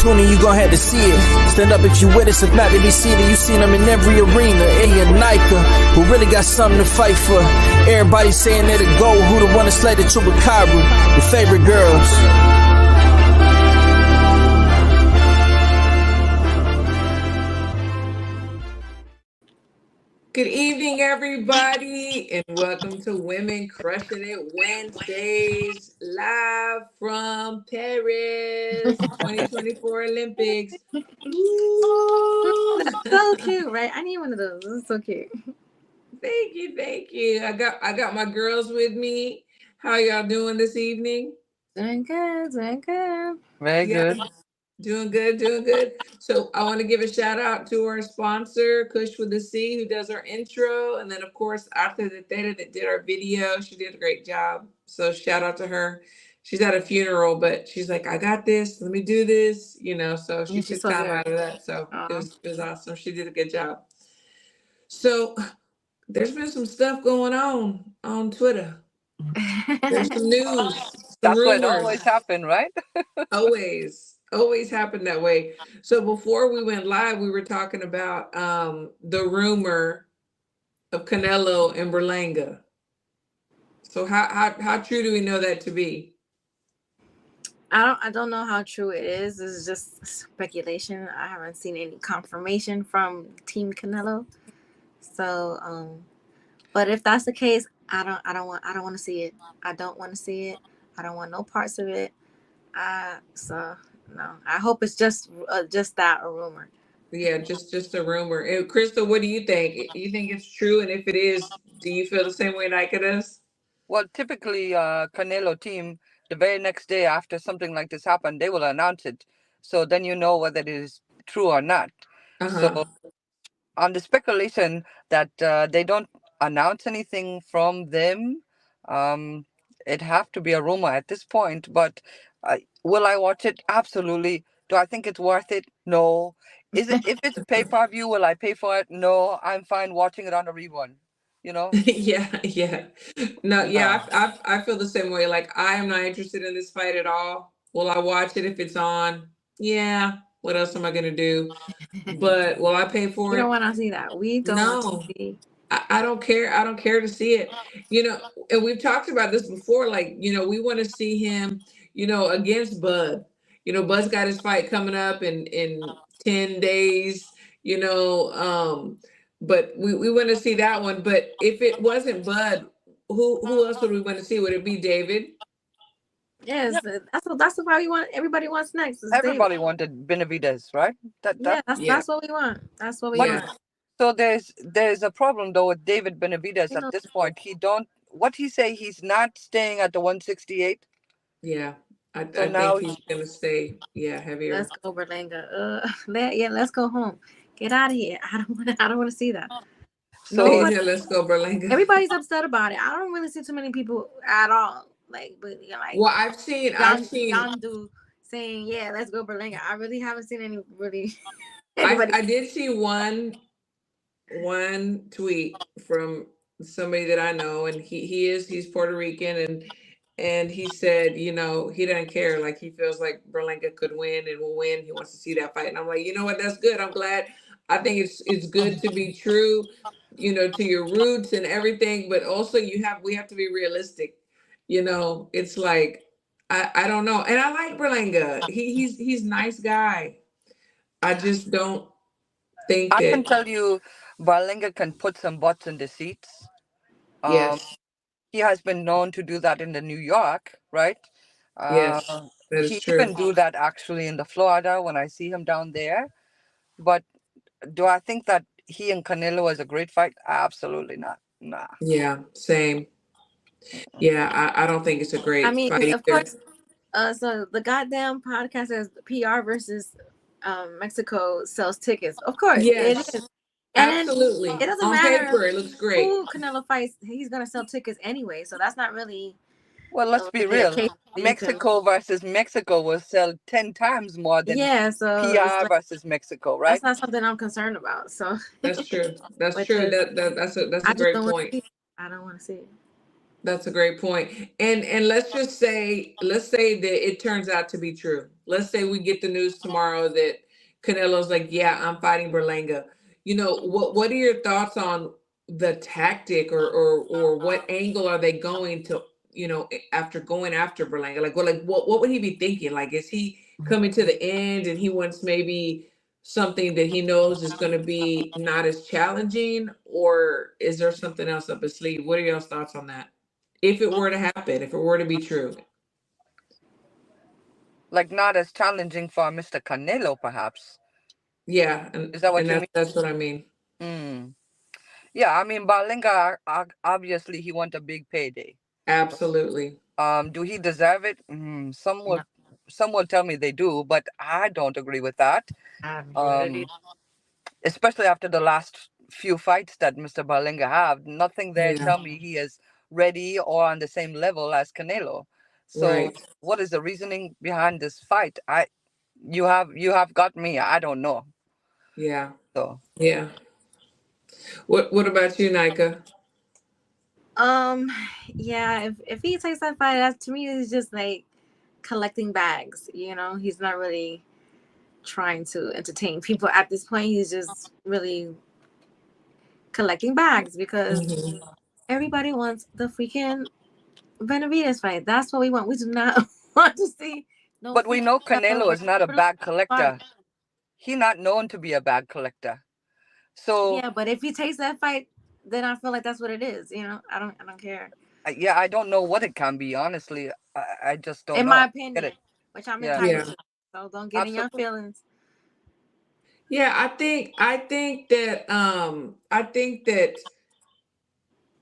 opportunity, you gon' have to see it. Stand up if you with us, if not to be seated. You seen them in every arena. Ilya Nika, who really got something to fight for. Everybody saying they're the GOAT, who the one that slayed the Chupacabra. Your favorite girls. Good evening, everybody, and welcome to Women Crushing It Wednesdays, live from Paris 2024 Olympics. Ooh. That's so cute, right? I need one of those. This is so cute. Thank you. I got my girls with me. How y'all doing this evening? Doing good. Very good. Doing good. So I want to give a shout out to our sponsor, Kush with the C, who does our intro. And then, of course, Arthur the Theta that did our video. She did a great job. So shout out to her. She's at a funeral, but she's like, I got this. Let me do this. So she took time out of that. So it was awesome. She did a good job. So there's been some stuff going on Twitter. There's some news. That's what always happened, right? Always happened that way. So before we went live, we were talking about the rumor of Canelo and Berlanga. So how true do we know that to be? I don't know how true it is. This is just speculation. I haven't seen any confirmation from Team Canelo. So, but if that's the case, I don't want to see it. I don't want to see it. I don't want no parts of it. No, I hope it's just that, a rumor. Yeah, just a rumor. And Crystal, what do you think? You think it's true? And if it is, do you feel the same way Nike does? Well, typically, Canelo team, the very next day after something like this happened, they will announce it. So then you know whether it is true or not. So on the speculation that they don't announce anything from them, it have to be a rumor at this point. But will I watch it? Absolutely. Do I think it's worth it? No. If it's pay-per-view, will I pay for it? No. I'm fine watching it on a rerun. Yeah. No, yeah, I feel the same way. Like, I am not interested in this fight at all. Will I watch it if it's on? Yeah. What else am I gonna do? But will I pay for it? We don't want to see that. We don't want to see. I don't care. I don't care to see it. And we've talked about this before. Like, we want to see him, against Bud. Bud's got his fight coming up in 10 days, but we want to see that one. But if it wasn't Bud, who else would we want to see? Would it be David? Yes, that's what we want. Everybody wants next. Everybody wanted Benavidez, right? That's what we want. That's what we want. So there's a problem though with David Benavidez at this point. What he say? He's not staying at the 168. Yeah, I think he's gonna stay. Yeah, heavier. Let's go Berlanga. Let's go home. Get out of here. I don't want to see that. So let's go Berlanga. Everybody's upset about it. I don't really see too many people at all. Well, I've seen Yandu saying, yeah, let's go Berlanga. I really haven't seen anybody. I did see one tweet from somebody that I know, and he's Puerto Rican, and he said, he doesn't care. Like, he feels like Berlanga could win and will win. He wants to see that fight. And I'm like, you know what? That's good. I'm glad. I think it's good to be true, to your roots and everything. But also we have to be realistic. It's like, I don't know. And I like Berlanga. He's a nice guy. I just don't think I can tell you Berlanga can put some butts in the seats. Yes. He has been known to do that in the New York, right? Yes, that is true. He can do that actually in the Florida when I see him down there. But do I think that he and Canelo is a great fight? Absolutely not. Nah. Yeah, same. Yeah, I don't think it's a great fight of course. So the goddamn podcast says PR versus Mexico sells tickets. Of course, yes, it is. Absolutely. It doesn't matter. On paper, it looks great. Who Canelo fights, he's gonna sell tickets anyway. So that's not really. Well, let's be real. Mexico versus Mexico will sell 10 times more than PR versus Mexico, right? That's not something I'm concerned about. So that's true. That's true. That's a great point. I don't want to see it. That's a great point. And let's say that it turns out to be true. let's say we get the news tomorrow that Canelo's like, yeah, I'm fighting Berlanga. What are your thoughts on the tactic, or what angle are they going to, after going after Berlanga? What would he be thinking? Like, is he coming to the end and he wants maybe something that he knows is going to be not as challenging, or is there something else up his sleeve? What are y'all's thoughts on that? If it were to happen, if it were to be true. Like not as challenging for Mr. Canelo, perhaps. Yeah, and Is that what and you that's mean? that's what I mean. Yeah, I mean, Berlanga, obviously he want a big payday. Absolutely. Do he deserve it? Some will tell me they do, but I don't agree with that. Um, Especially after the last few fights that Mr. Berlanga have, nothing there Yeah. tell me he is ready or on the same level as Canelo. So, Right. what is the reasoning behind this fight? You have got me. I don't know. Yeah. So, Yeah. What about you, Nika? Um, yeah, if he takes that fight, that to me is just like collecting bags. He's not really trying to entertain people at this point. He's just really collecting bags because Hmm. everybody wants the freaking Benavides fight. That's what we want. We do not want to see no but we freaking know Canelo is not a bag fight. collector. He not known to be a bag collector. So, Yeah, but if he takes that fight, then I feel like that's what it is. I don't care. yeah, I don't know what it can be. Honestly, I just don't In know. my I get opinion, it. which I'm Yeah, entitled Yeah. to. So don't get in your absolutely. feelings. Yeah, I think that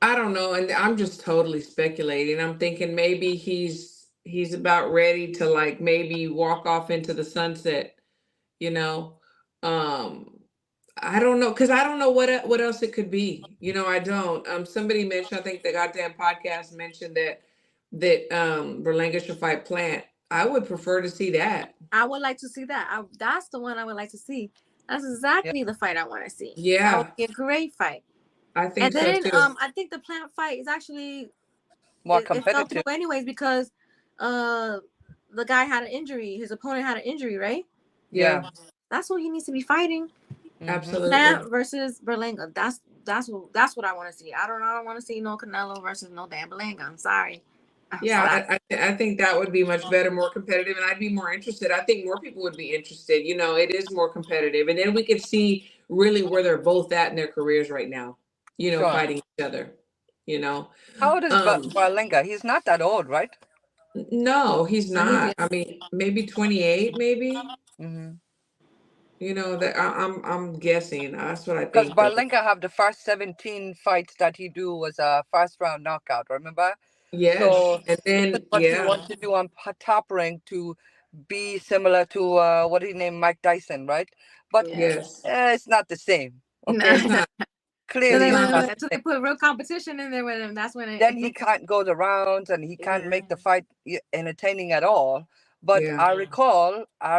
I don't know, and I'm just totally speculating. I'm thinking maybe he's about ready to, like, maybe walk off into the sunset, you know. Um I don't know, because I don't know what else it could be. I don't. Somebody mentioned, I think the goddamn podcast mentioned that Berlanga should fight Plant. I would prefer to see that. I would like to see that. That's the one I would like to see. That's Yeah, exactly the fight I want to see. That would Yeah, be a great fight. I And think so then too. I think the Plant fight is actually more it fell through competitive. anyways because uh the guy had an injury. His opponent had an injury, right? Yeah. Yeah, That's what he needs to be fighting. Mm-hmm. absolutely. Plant versus Berlanga. That's what I want to see. I don't want to see no Canelo versus no damn Berlanga. I'm sorry. I'm Yeah, sorry. I think that would be much better, more competitive, and I'd be more interested. I think more people would be interested. It is more competitive, and then we could see really where they're both at in their careers right now. Sure. Fighting each other. You know, How old is um, Berlinga? He's not that old, right? no, he's He's not. I mean, maybe 28, maybe. Mm-hmm. That I'm guessing. That's what I Because think though. Berlinga have the first 17 fights that he do was a first round knockout, remember? Yes, So and this is then what he wants to do on top rank to be similar to what he named Mike Dyson, right? But yeah. yes, it's not the same. No. it's Okay, not. So It's clearly they it's not. not when the until they same. put real competition in there with him. That's when Then it. he can't go the rounds and he can't Yeah. make the fight entertaining at all. But Yeah. I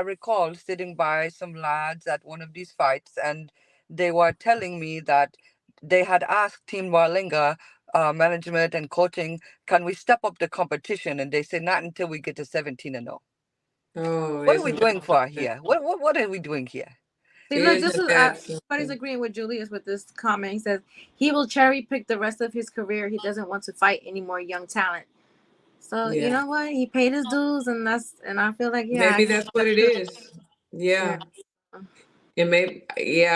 recall sitting by some lads at one of these fights, and they were telling me that they had asked Team Warlinga management and coaching, can we step up the competition? And they said, not until we get to 17-0. Oh, What are we isn't doing for that here? What are we doing here? See, look, this isn't is that everybody's something? agreeing with Julius with this comment. He says he will cherry pick the rest of his career. He doesn't want to fight any more young talent. So you Yeah. know what? He paid his dues, and I feel like yeah, I Maybe guess that's what that's it true. is. Yeah. Yeah. And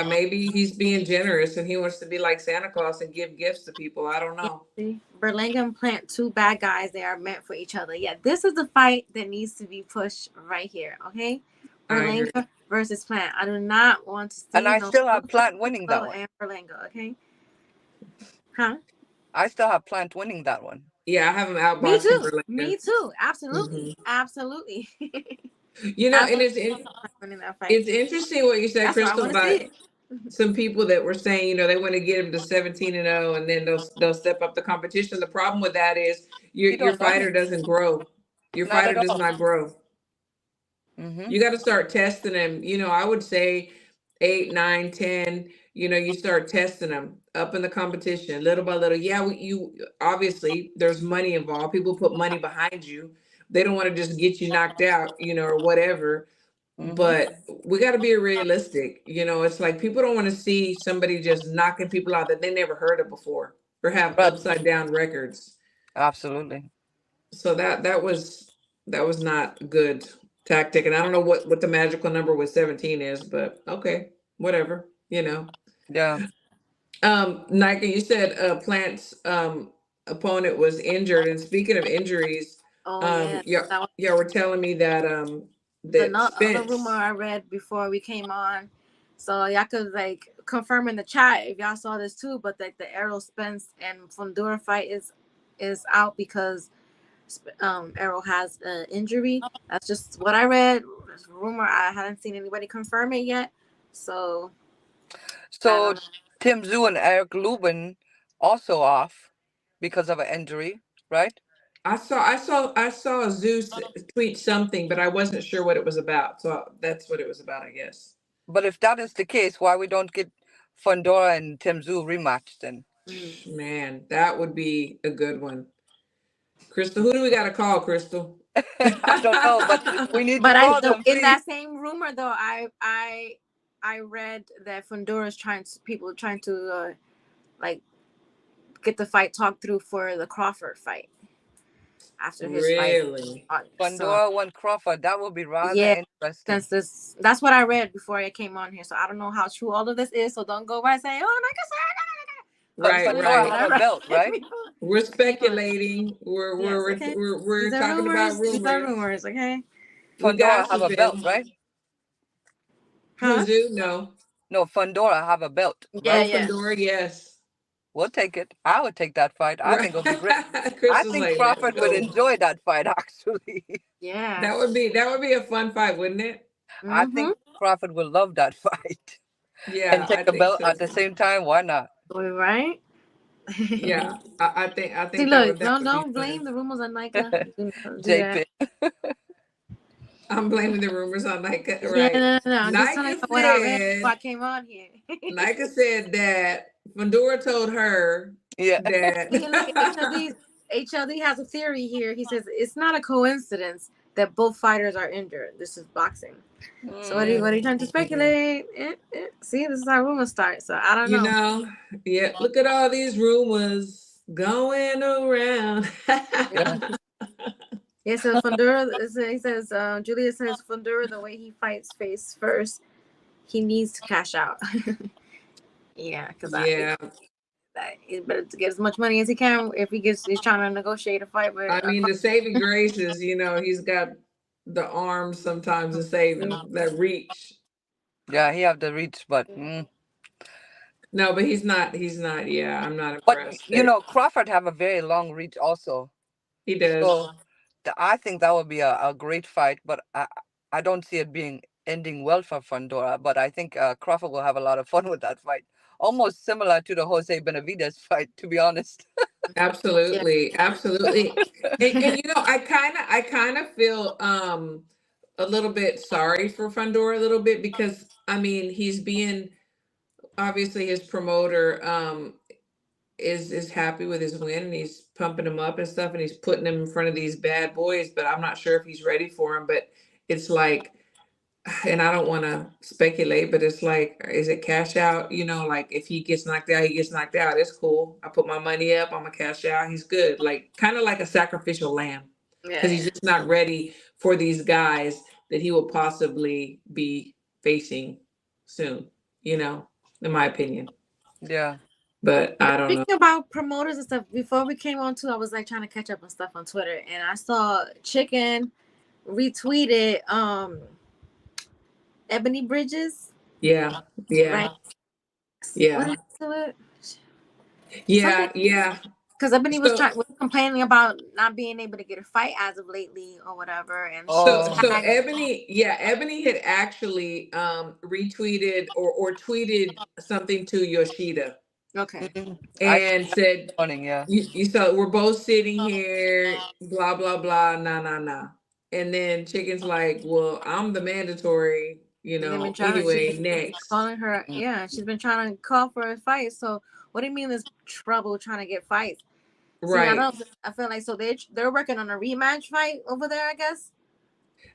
maybe he's being generous and he wants to be like Santa Claus and give gifts to people. I don't Yeah, know. see, Berlanga and Plant, two bad guys. They are meant for each other. Yeah, this is the fight that needs to be pushed right here. Okay, I agree. Berlanga versus Plant. I do not want to And see I no still have Plant winning that one. and Berlanga. Okay, huh? I still have Plant winning that one. Yeah, I have him Me outboxing too. Berlanga. Me too. Absolutely. Hmm. Absolutely. And Absolutely winning that fight. it's interesting what you said, That's why I Crystal, want to see about it. some people that were saying, they want to get him to 17-0, and then they'll step up the competition. The problem with that is You your don't know fighter him. doesn't grow. Your Not fighter at does all. not grow. Mm-hmm. You got to start testing them. I would say 8, 9, 10. You start testing them up in the competition little by little. Yeah, you obviously there's money involved. People put money behind you, they don't want to just get you knocked out, or whatever. Mm-hmm. But we got to be realistic. It's like people don't want to see somebody just knocking people out that they never heard of before or have Right. upside down records. Absolutely. So that was not a good tactic. And I don't know what the magical number with 17 is, but okay, whatever. Yeah. Nike, you said Plant's opponent was injured. And speaking of injuries, Oh yeah, yeah, that was yeah, we're telling me that the that other rumor Spence. I read before we came on. So y'all could like confirm in the chat if y'all saw this too. But like the Errol Spence and Fundora fight is out because Errol has an injury. That's just what I read. It's a rumor. I haven't seen anybody confirm it yet. So I So don't. Tim Zhu and Eric Lubin also off because of an injury, right? I saw Zeus tweet something, but I wasn't sure what it was about. So that's what it was about, I guess. But if that is the case, why we don't get Fondora and Tim Zhu rematched then? Mm. Man, that would be a good one. Crystal, who do we got to call, Crystal? I don't know, but we need to But call them, in please. that same rumor though, I read that Fundora is people are trying to like get the fight talked through for the Crawford fight after his fight. Really? So Fondora won Crawford. That would be rather yeah, interesting. since that's what I read before I came on here. So I don't know how true all of this is. So don't go by saying, "Oh, like I But Right, Fondora right. have a belt, right? We're Came on. speculating. We're Yes, we're okay. we're, we're These are talking about rumors. These are rumors. rumors. Okay. We Fondora got you, have a belt, Bill. right? Huh? Who's who? No. No, Fondora have a belt, Yeah, Oh, right? yeah. Fandora, yes. We'll take it. I would take that fight. I Right. think it'll be great. Chris I was think like, let's Crawford would go. enjoy that fight, actually. Yeah. That would be a fun fight, wouldn't it? I Mm-hmm. think Crawford will love that fight. And Yeah, take I a think belt so at the too. same time. Why not? Right? Yeah, I See, think that look, would that would be don't blame fun. the rumors on Nika. Do that. JP. I'm blaming the rumors on Nika. Yeah, Right. no. I'm just telling Nika you what I read before I said came on here. Nika said that Fandora told her Yeah. See, look, that HLD has a theory here. He says it's not a coincidence that both fighters are injured. This is boxing. So what are you trying to speculate? See, this is how rumors start. So I don't you know. know, yeah, look at all these rumors going around. Yeah. Yeah, so Fundura, he says, Julia says Fundura, the way he fights face first, he needs to cash out. Yeah, because Yeah, he better to get as much money as he can if he's trying to negotiate a fight with I mean, the saving grace is, he's got the arms sometimes to save him, that reach. Yeah, he have the reach, but No, but he's not, yeah, I'm not but impressed you that know Crawford have a very long reach also. he does. So I think that would be a great fight, but I don't see it being ending well for Fondora. But I think Crawford will have a lot of fun with that fight. Almost similar to the Jose Benavidez fight, to be honest. yeah, Absolutely, absolutely. And I kind of feel a little bit sorry for Fundora a little bit because I mean he's being obviously his promoter is happy with his win and he's pumping him up and stuff and he's putting him in front of these bad boys, but I'm not sure if he's ready for him. But it's like, and I don't want to speculate, but it's like, is it cash out? Like if he gets knocked out, he gets knocked out. It's cool. I put my money up. I'm gonna cash out. He's good. Like kind of like a sacrificial lamb because he's yeah. just not ready for these guys that he will possibly be facing soon. In my opinion. Yeah. But I don't know. Speaking about promoters and stuff, before we came on too, I was like trying to catch up on stuff on Twitter, and I saw Chicken retweeted Ebony Bridges, Yeah, yeah, right? What yeah, did he do it? Something yeah, yeah. because Ebony was So, complaining about not being able to get a fight as of lately or whatever, and so, Oh. so tagged. Ebony had actually retweeted or tweeted something to Yoshida Okay. I see and that said, this morning. Yeah. you saw we're both sitting here, blah blah blah, nah nah nah. And then Chicken's like, well, I'm the mandatory, They've been anyway, she's next. calling her, yeah, she's been trying to call for a fight. So what do you mean there's trouble trying to get fights? See, I Right. don't. I feel like so they're working on a rematch fight over there. I guess.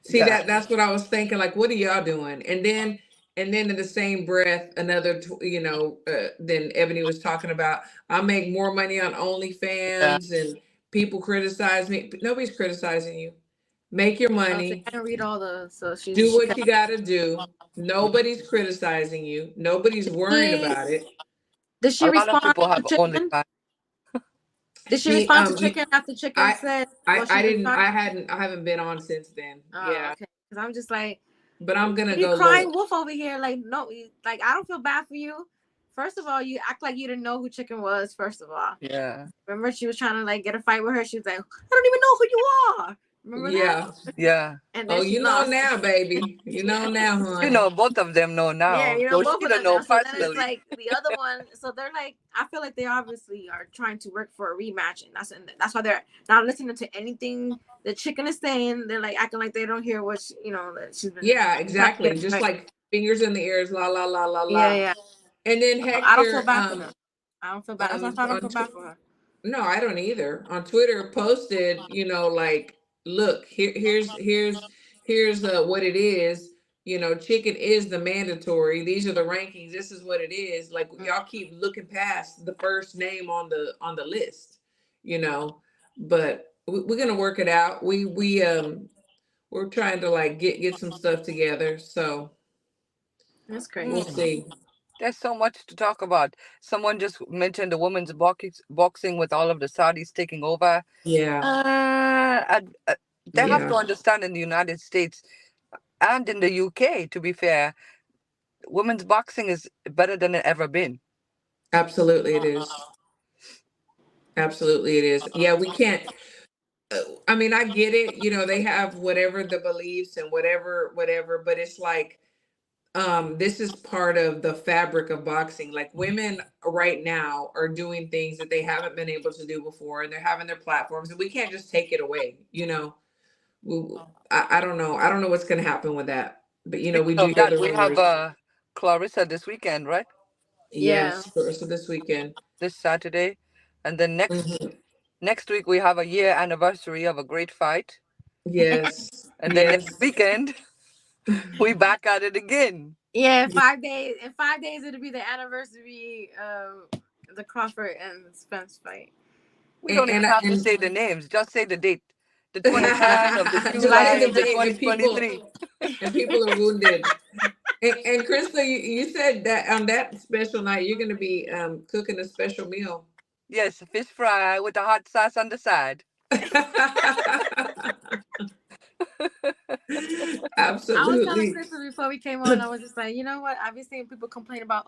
See, Yeah. that's what I was thinking. Like, what are y'all doing? And then in the same breath, then Ebony was talking about I make more money on Yeah. OnlyFans and people criticize me. But nobody's criticizing you. Make your See, money. I didn't read all the. So Do she what could. you got to do. Nobody's criticizing you. Nobody's worrying She about it. did A she lot of respond people have to only Chicken? Did she She respond to Chicken after Chicken I said I what I she's been didn't trying? I haven't been on since then. Oh, Yeah. okay. Because I'm just like, But I'm gonna you go crying look. wolf over here. Like, no, like I don't feel bad for you. First of all, you act like you didn't know who Chicken was. First of all, Yeah. remember she was trying to like get a fight with her. She was like, I don't even know who you are. Remember that? Yeah. Yeah. And Oh, then she you know lost. now, baby. You know Yeah. now, You honey. know, both of them know Yeah, now. you know, Though she both of don't them know now. So then it's personally. like the other one. So they're like, I feel like they obviously are trying to work for a rematch, and that's why they're not listening to anything the Chicken is saying. They're like acting like they don't hear what that she's been Yeah, trying to exactly. get Just right. like fingers in the ears, la la la la Yeah, la. yeah. And then So I don't feel Hector, bad for them. I don't feel bad. That's why I don't on feel bad for her. no, I don't either. On Twitter, posted, like, look, here's what it is. Chicken is the mandatory. These are the rankings. This is what it is. Like, Mm. y'all keep looking past the first name on the list. You know, but we're gonna work it out. We're trying to like get some stuff together. So That's we'll crazy. see. There's so much to talk about. Someone just mentioned the women's boxing with all of the Saudis taking over. Yeah, They have yeah, to understand in the United States and in the UK, to be fair, women's boxing is better than it ever been. absolutely it is. Absolutely it is. Yeah, we can't. I mean, I get it. They have whatever the beliefs and whatever, but it's like this is part of the fabric of boxing. Like, women right now are doing things that they haven't been able to do before, and they're having their platforms, and we can't just take it away. We, I don't know. I don't know what's going to happen with that. But we Speaking do of hear that, the we have rumors. Clarissa this weekend, right? Yeah. Yes, so this weekend. This Saturday. And then Mhm. next week we have a year anniversary of a great fight. Yes, And then next yes. weekend we back at it again. Yeah, 5 days. In 5 days, it'll be the anniversary of the Crawford and Spence fight. We And don't even have to and, say the names, just say the date. The and 29th of the just say July July the of the 29th. date, and 2023. people are wounded. And Krista, you said that on that special night you're going to be cooking a special meal. Yes, fish fry with the hot sauce on the side. I was telling Absolutely. Crystal before we came on, I was just like, you know what? I've been seeing people complain about,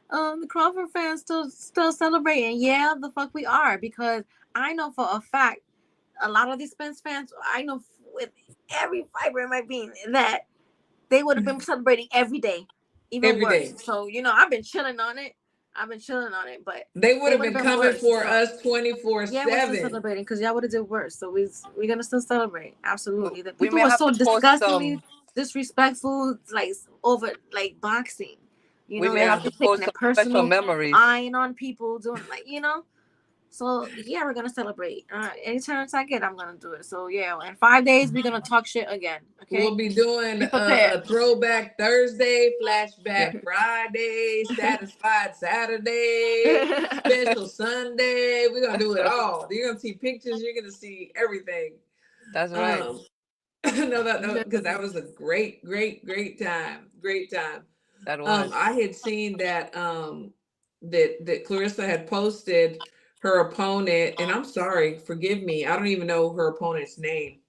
the Crawford fans still celebrating. Yeah, the fuck we are, because I know for a fact a lot of these Spence fans, I know with every fiber in my being that they would have been celebrating every day, even Every worse. day. So I've been chilling on it. But They would they have would have been been coming worse. for So us yeah, we're still 24/7. celebrating because y'all would have did worse. So we're gonna still celebrate. Absolutely. The We people may were have so to post disgustingly some. disrespectful, like over like boxing. We may Like Yeah. have they to taking post it some special personal, memories. eyeing on people, doing So yeah, we're gonna celebrate. Any chance I get, I'm gonna do it. So yeah, in 5 days we're gonna talk shit again. Okay, We'll be doing be prepared. a throwback Thursday, Yeah, flashback Friday, satisfied Saturday, special Sunday. We're gonna do it all. You're gonna see pictures. You're gonna see everything. that's right. Um, no, Yeah. because that was a great, great, great time. Great time. That was. I had seen that that Clarissa had posted her opponent, and I'm sorry, forgive me. I don't even know her opponent's name.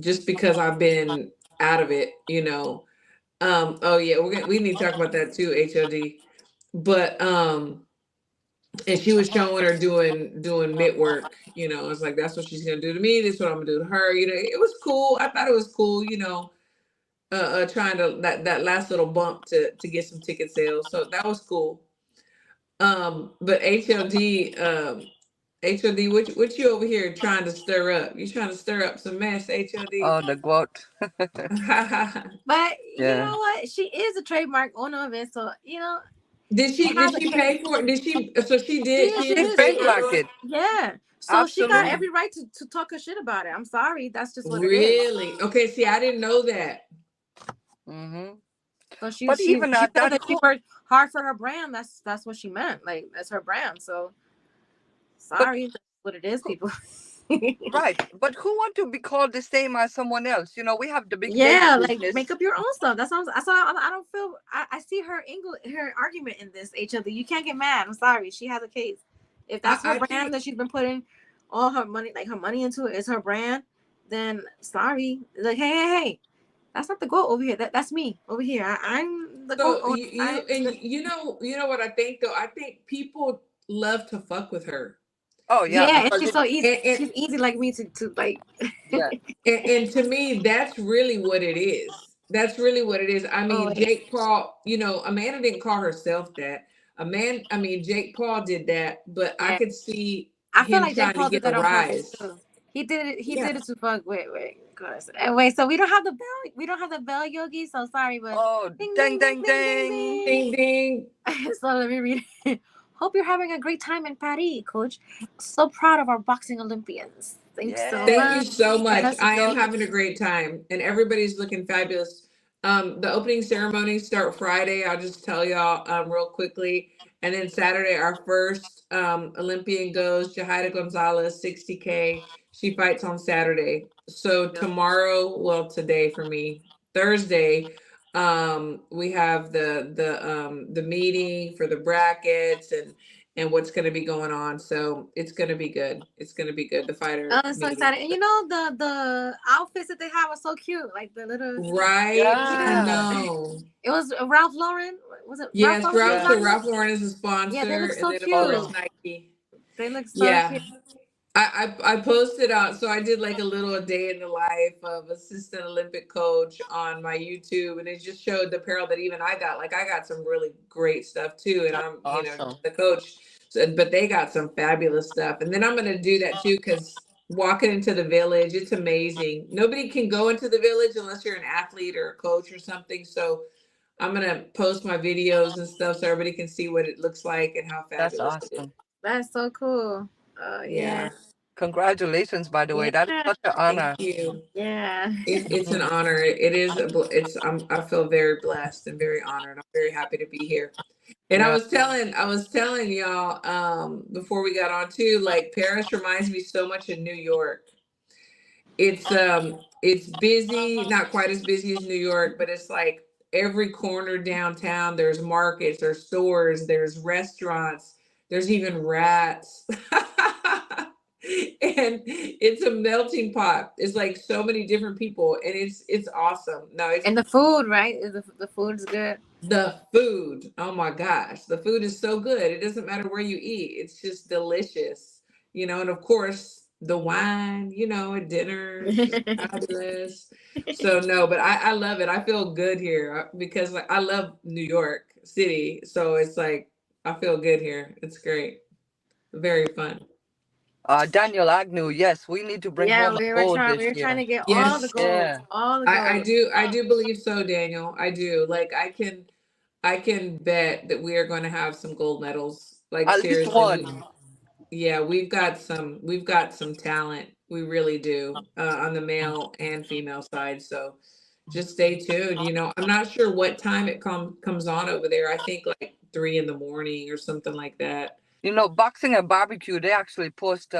Just because I've been out of it. Oh yeah, we need to talk about that too, HOD. But and she was showing her doing mitt work. It's like that's what she's gonna do to me. This is what I'm gonna do to her. It was cool. I thought it was cool. Trying to that last little bump to get some ticket sales. So that was cool. But HOD, what you over here trying to stir up? You trying to stir up some mess, HOD? Oh, the goat. But you Yeah. know what? She is a trademark owner of it, so Did she has a pay case. for it? Did she? So she did. Yeah, She she is They a did. state benchmark level. it. Yeah. So she got Absolutely. every right to talk her shit about it. I'm sorry. That's just what it is. Really? Okay. See, I didn't know that. Hmm. So But even she at said that that she court, worked hard for her brand. That's what she meant. Like that's her brand. So but sorry, that's what it is, people. right. But who want to be called the same as someone else? You know, we have the big baby Yeah, like make business. up your own stuff. That's what I don't feel. I see her argument in this. HW, you can't get mad. I'm sorry. She has a case. If that's her I brand think that she's been putting all her money, like her money into it, is her brand. Then sorry. Like hey. That's not the goat over here. That's me over here. I'm the goat. so. You and you know what I think though. I think people love to fuck with her. Oh yeah, Yeah, and because she's it so easy. And, She's easy like me to like. yeah. and to me, that's really what it is. That's really what it is. I Oh, mean, Jake Paul, Amanda didn't call herself that. Jake Paul did that, but I yeah. could see I feel him like Jake trying to Paul get did a that on purpose rise. too. He did it. He Yeah. did it to fuck with. Cause wait, so we don't have the bell. We don't have the bell, Yogi. So sorry, but Oh, ding dang, ding ding dang, ding ding dang. Ding ding. ding. So let me read it. Hope you're having a great time in Paris, Coach. So proud of our boxing Olympians. Thanks so Thank you much. so Yay. much. Best I am wishes. having a great time, and everybody's looking fabulous. The opening ceremonies start Friday. I'll just tell y'all real quickly, and then Saturday our first Olympian goes Jahida Gonzalez, 60K. She fights on Saturday. So Yeah. tomorrow, well, today for me, Thursday, we have the meeting for the brackets and what's going to be going on. So it's going to be good. It's going to be good. The Oh, fighter I'm so meeting. excited. And you know the outfits that they have are so cute. Like the little Right? I yeah. Yeah. know. It was Ralph Lauren. Was it Ralph Yes, Lauren Ralph. So Yes. designer? Ralph Lauren is a Yeah, they sponsor, look and so then of course cute. Oh, Nike. They look so Yeah, cute. I posted out. So I did like a little day in the life of assistant Olympic coach on my YouTube, and it just showed the apparel that even I got. Like I got some really great stuff too, and that's I'm awesome. the coach. So, but they got some fabulous stuff, and then I'm gonna do that too because walking into the village, it's amazing. Nobody can go into the village unless you're an athlete or a coach or something. So I'm gonna post my videos and stuff so everybody can see what it looks like and how That's fabulous it is. awesome. That's so cool. Yeah. Yeah, Congratulations, by the way. That is Yeah. such an thank honor. you. Yeah. It's an honor. It is. I feel very blessed and very honored. I'm very happy to be here. And Yeah. I was telling y'all before we got on too. Like Paris reminds me so much of New York. It's busy, not quite as busy as New York, but it's like every corner downtown. There's markets, there's stores, there's restaurants, there's even rats. And it's a melting pot. It's like so many different people, and it's awesome. No, it's And the food, right? The food's good. the food. Oh my gosh, the food is so good. It doesn't matter where you eat. It's just delicious. And of course the wine, at dinner is just fabulous. So no, but I love it. I feel good here because like I love New York City. So it's like I feel good here. It's great. Very fun. Daniel Agnew, yes, we need to bring Yeah, home a gold we this were trying year. to get all the Yes, gold, Yeah. all the I gold. do. I do believe so, Daniel. I do. Like I can bet that we are going to have some gold medals. Like At least seriously, one. yeah, we've got some talent. We really do on the male and female side. So just stay tuned. I'm not sure what time it comes on over there. I think like 3 in the morning or something like that. You know, boxing and barbecue, they actually post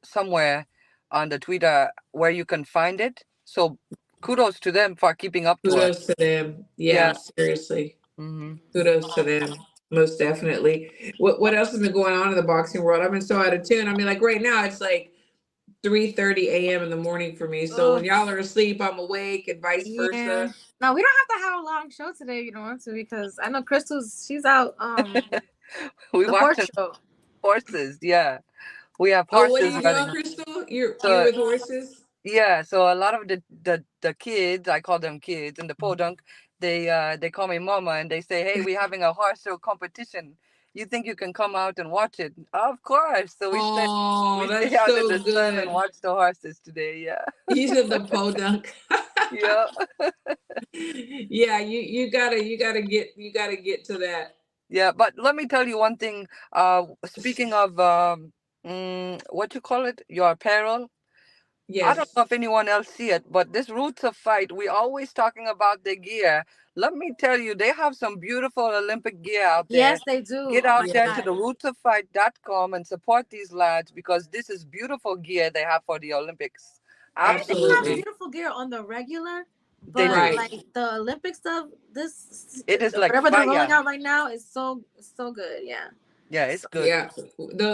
somewhere on the Twitter where you can find it. So kudos to them for keeping up to us. Kudos to them. Yeah, Yeah. seriously. Hmm. Kudos to them. Most definitely. What else has been going on in the boxing world? I've been so out of tune. I mean, like right now it's like 3:30 a.m. in the morning for me. So Oh, when y'all are asleep, I'm awake and vice yeah. versa. No, we don't have to have a long show today if you don't want to because I know she's out We the horse watching show. horses. Yeah. We have Oh, what are horses you doing, running. Crystal? You're So with horses? yeah, so a lot of the kids, I call them kids, in the podunk, they call me mama and they say, "Hey, we're having a horse show competition. You think you can come out and watch it?" Of course. So Oh, we stay that's out in so the sun and good. watch the horses today. Yeah. He's in the podunk. Yeah. Yeah, you gotta get to that. Yeah, but let me tell you one thing. Speaking of what you call it, your apparel. I don't Yes, know if anyone else see it, but this Roots of Fight, we always talking about the gear. Let me tell you, they have some beautiful Olympic gear out there. Yes, they do. Get Oh my out there yes, to the God. rootsoffight.com and support these lads because this is beautiful gear they have for the Olympics. I mean, they have Absolutely. absolutely. beautiful gear on the regular, They but do. Right. like the Olympic stuff, It is like whatever they're rolling fire. out right now is so good. Yeah. Yeah, it's So good. Yeah.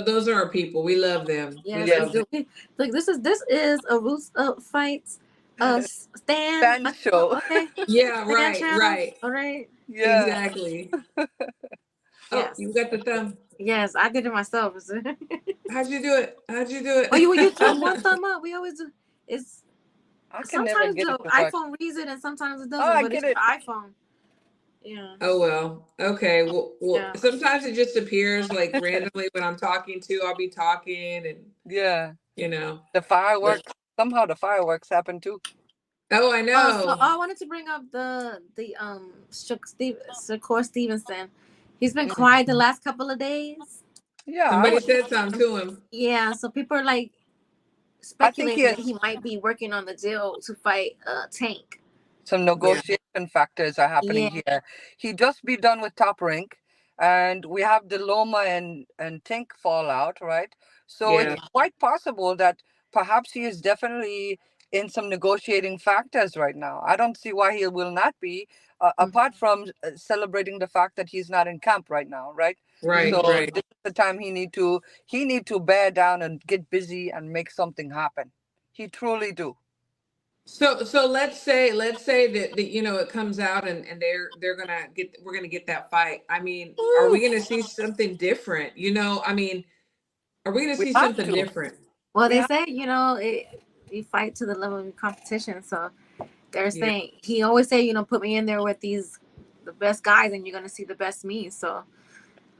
Those are our people. We love them. We yes, Yes. we love them. do. Like this is a Roots Fights stand. Fan show. Okay, Yeah, stand right, channel. right. All right. Yeah. Exactly. Oh, Yes. you got the thumb. Yes, I did it myself. How'd you do it? How'd you do Oh, you it? one thumb up. We always do. It's I can never sometimes get it the to work. iPhone reads it and sometimes it Oh, doesn't. I But it's get your it. iPhone. Yeah. Oh well. Okay. Well, Yeah. sometimes it just appears like randomly when I'm talking to, I'll be talking and Yeah. you know. The But fireworks. Somehow the fireworks happen too. oh, I So know. I wanted to bring up the Shakur Stevenson. He's been Mm. quiet the last couple of days. Yeah, I Somebody would. said something to him. Yeah, so people are like I think he speculating that has he might be working on the deal to fight Tank. some Yeah. negotiation factors are happening Yeah. here. He just be done with Top Rank, and we have the Loma and Tink fallout, right? So it's Yeah. quite possible that perhaps he is definitely in some negotiating factors right now. I don't see why he will not be, Mm. apart from celebrating the fact that he's not in camp right now, right? Right, So right. this is the time he need to bear down and get busy and make something happen. He truly do. So let's say that you know it comes out and they're gonna get we're gonna get that fight. I mean, are we gonna see something different? You know, I mean, are we gonna We see have something to. different? Well, We they have. say you fight to the level of competition. So they're Yeah. saying he always say put me in there with the best guys and you're gonna see the best me. So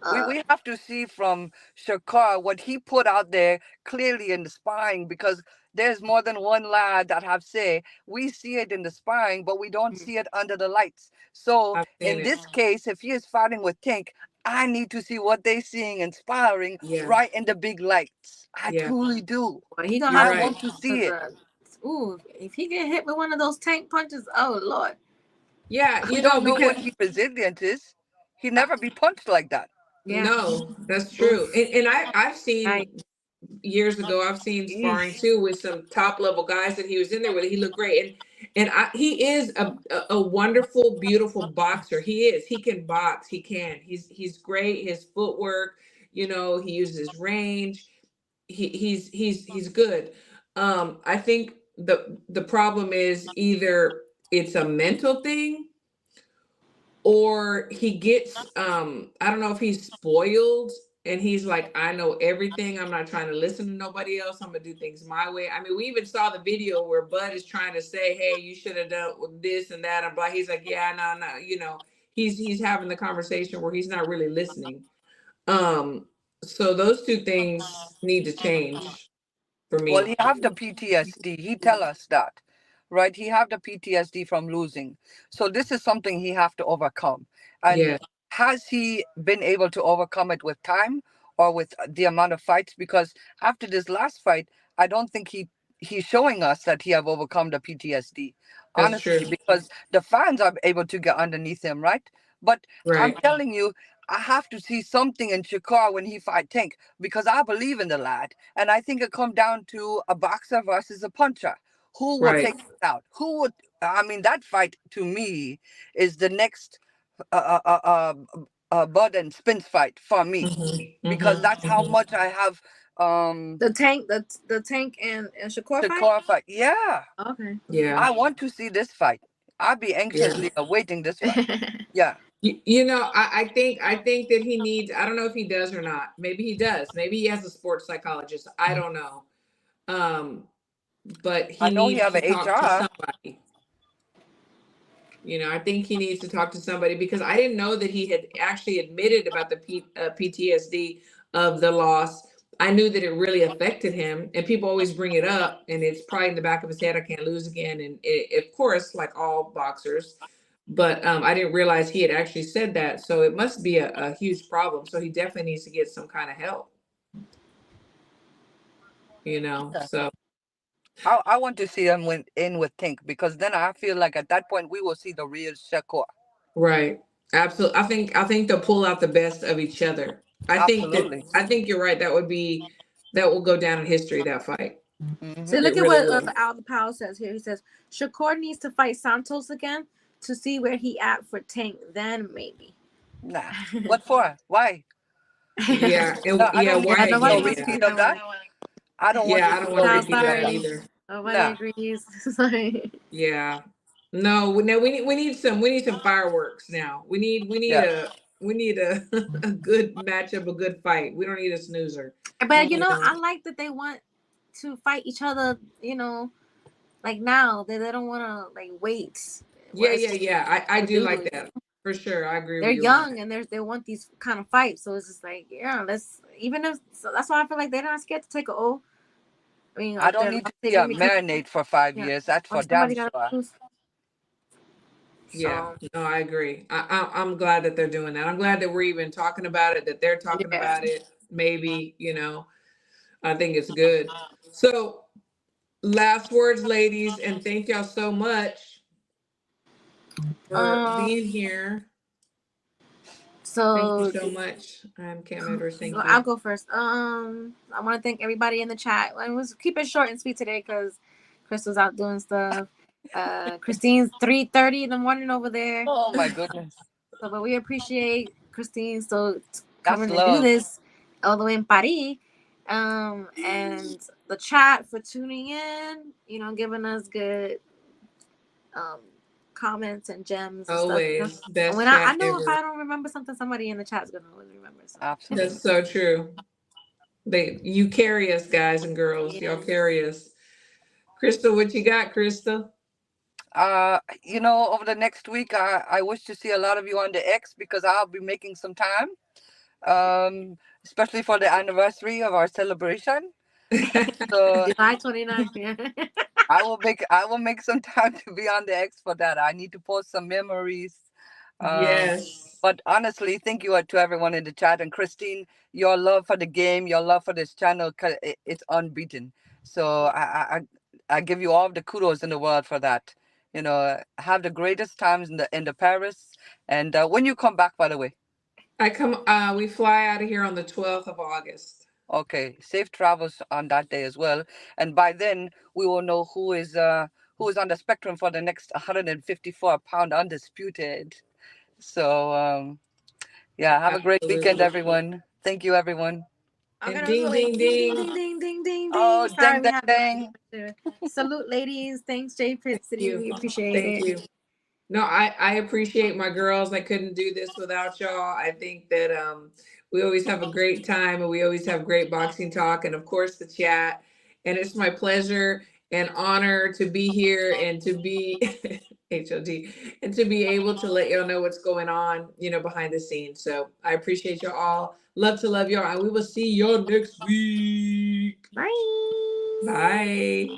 we, uh we have to see from Shakar what he put out there clearly in the sparring because there's more than one lad that have say we see it in the sparring but we don't mm, see it under the lights. So I've seen in it. this case, if he is fighting with Tink, I need to see what they seeing in sparring Yeah. right in the big lights. I Yeah. truly do. well, he gonna You're have I to right. want to see because it. ooh, if he get hit with one of those tank punches, oh Lord. Yeah, We you know, don't know because what he resilient is. He never be punched like that. Yeah. no, that's true. Oof. And I've seen Right. years ago, I've seen sparring Eesh. too with some top level guys that he was in there with. He looked great, he is a wonderful, beautiful boxer. He is. He can box. He can. He's great. His footwork, you know, he uses range. He's good. I think the problem is either it's a mental thing or he gets I don't know if he's spoiled and he's like, I know everything, I'm not trying to listen to nobody else, I'm gonna do things my way. I mean, we even saw the video where Bud is trying to say, hey, you should have done this and that, and blah. He's like, yeah, no, you know, he's having the conversation where he's not really listening. So those two things need to change for Well, me. he have the PTSD. He tell us that, right? He have the PTSD from losing. So this is something he have to overcome. And Yeah, has he been able to overcome it with time or with the amount of fights? Because after this last fight, I don't think he's showing us that he have overcome the PTSD. that's Honestly, true. because the fans are able to get underneath him, right? But I'm Right. telling you, I have to see something in Shakar when he fight Tank because I believe in the lad. And I think it come down to a boxer versus a puncher. Who will Right. take it out? Who would? I mean, that fight to me is the next uh, uh, uh, Bud and Spence fight for me because that's how Hmm. much I have The tank and Shakur fight? Shakar fight. Yeah, Okay. Yeah. I want to see this fight. I'll be Yeah. anxiously awaiting this fight. Yeah, You know, I think that he needs, I don't know if he does or not. Maybe he does. Maybe he has a sports psychologist. I don't know. Um, but I he know he needs have to an talk to HR. somebody. You know, I think he needs to talk to somebody because I didn't know that he had actually admitted about the PTSD of the loss. I knew that it really affected him, and people always bring it up, and it's probably in the back of his head. I can't lose again, and of course, like all boxers, but I didn't realize he had actually said that. So it must be a huge problem. So he definitely needs to get some kind of help, you know. Yeah. So I want to see them win in with Tink, because then I feel like at that point we will see the real Shakur. right, absolutely. I think they'll pull out the best of each other. Absolutely. I think you're right. That will go down in history. That fight. So Hmm. look It at really what will. Al Powell says here. He says Shakur needs to fight Santos again to see where he at for Tank. Then maybe. Nah. What for? Why? Yeah, and No, I yeah, don't need Yeah, why to see no nobody again? wants to Yeah, see repeat that of that. one. I don't want to yeah. I see don't want no to No, repeat repeat of of that that. sorry. either. Nobody Nah. agrees. Sorry. Yeah. No, no, we need some fireworks now. Yeah. We need a a good matchup, a good fight. We don't need a snoozer. But You know. I like that they want to fight each other. Like now they don't want to like wait. Yeah, Whereas yeah, yeah. I the do like dudes, that. For sure. I agree they're with you on young that. and they want these kind of fights. So it's just like let's even if so that's why I feel like they're not scared to take a O. I mean, I if don't they're need to see they're a gonna be coming, marinade for 5 years. yeah, That's or for damn somebody got sure. to lose. Yeah. So No, I agree. I'm glad that they're doing that. I'm glad that we're even talking about it, that they're talking yeah. about it. Maybe, I think it's good. So last words, ladies, and thank y'all so much for being Um. here. Thank you So so much. Cam Edwards. so Thank I'll you. go first. I want to thank everybody in the chat. And was keep it short and sweet today because Crystal's out doing stuff. Christine's 3:30 in the morning over there. Oh my goodness. So, but we appreciate Christine so That's coming to do love. this all the way in Paris. And the chat for tuning in. Giving us good um comments and gems and stuff. Always And best when I chat know if ever. I don't remember something, somebody in the chat's gonna always remember. So Absolutely. That's so true. You carry us, guys and girls. Y'all yeah. carry us. Crystal, what you got, Crystal? Over the next week, I wish to see a lot of you on the X, because I'll be making some time, especially for the anniversary of our celebration. So July 29th. Yeah. I will make some time to be on the X for that. I need to post some memories. Um, Yes. but honestly, thank you to everyone in the chat, and Christine, your love for the game, your love for this channel, it's unbeaten. So I give you all the kudos in the world for that. Have the greatest times in the Paris, and when you come back, by the way. We fly out of here on the 12th of August. Okay, safe travels on that day as well. And by then we will know who is on the spectrum for the next 154-pound undisputed. So yeah, have a great weekend, Absolutely. everyone. Thank you, everyone. Okay, And that was ding, really ding, ding ding ding. ding ding ding ding Oh, ding. Sorry, dang, we dang, had dang. salute, ladies. Thanks, J Pit City. You. We appreciate Thank it. you. No, I appreciate my girls. I couldn't do this without y'all. I think that we always have a great time and we always have great boxing talk and of course the chat. And it's my pleasure and honor to be here and to be HOD and to be able to let y'all know what's going on, behind the scenes. So I appreciate y'all all. Love to love y'all and we will see y'all next week. Bye. Bye.